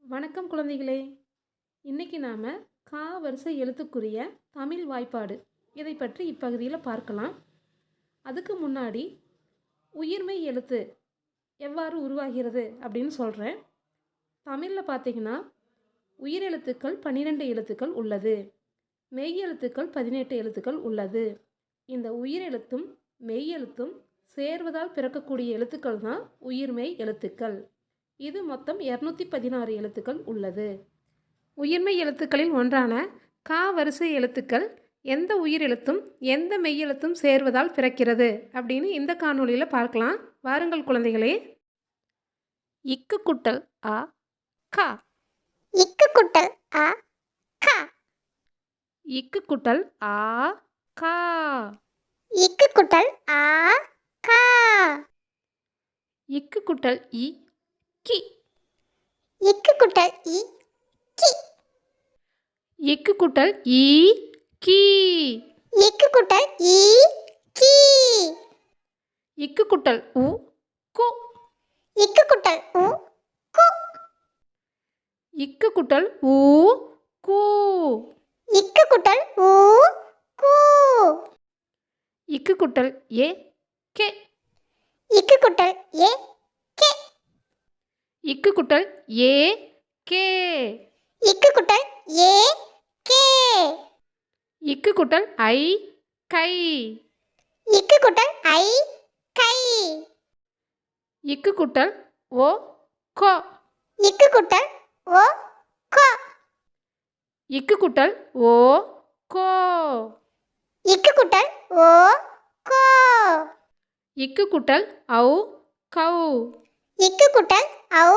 வணக்கம் குழந்தைகளே. இன்னைக்கு நாம் கா வரிசை எழுத்துக்குரிய தமிழ் வாய்ப்பாடு இதை பற்றி இப்பகுதியில் பார்க்கலாம். அதுக்கு முன்னாடி உயிர்மெய் எழுத்து எவ்வாறு உருவாகிறது அப்படின்னு சொல்கிறேன். தமிழில் பார்த்தீங்கன்னா உயிரெழுத்துக்கள் 12 எழுத்துக்கள் உள்ளது. மெய் எழுத்துக்கள் 18 எழுத்துக்கள் உள்ளது. இந்த உயிரெழுத்தும் மெய் எழுத்தும் சேர்வதால் பிறக்கக்கூடிய எழுத்துக்கள் தான் உயிர்மெய் எழுத்துக்கள். இது மொத்தம் 216 எழுத்துக்கள் உள்ளது. உயிர்மெய் எழுத்துக்களில் ஒன்றான கா வரிசை எழுத்துக்கள் எந்த உயிரெழுத்தும் எந்த மெய்யெழுத்தும் சேர்வதால் பிறக்கிறது அப்படின்னு இந்த காணொளியில் பார்க்கலாம். வாருங்கள் குழந்தைகளே. இக்கு குட்டல் ஆ கா. இக்கு குட்டல் ஆ கா. இக்கு குட்டல் ஆ கா. இக்கு குட்டல் ஆ கா. இக்கு குட்டல் இ கி. இக்கு குட்டல் இ கி. இக்கு குட்டல் ஈ கி. இக்கு குட்டல் இ கி. இக்கு குட்டல் உ கு. இக்கு குட்டல் உ கு. இக்கு குட்டல் ஊ கு. இக்கு குட்டல் உ கு. இக்கு குட்டல் ஏ கே. இக்கு குட்டல் ஏ கே. இக்கு குட்டல் ஏ கே. இக்கு குட்டல் ஏ கே. இக்கு குட்டல் ஐ கை. இக்கு குட்டல் ஐ கை. இக்கு குட்டல் ஓ கோ. இக்கு குட்டல் ஓ கோ. இக்கு குட்டல் ஓ கோ. இக்கு குட்டல் ஓ கோ. இக்கு குட்டல் ஔ கௌ. இக்கு குட்டல் ஔ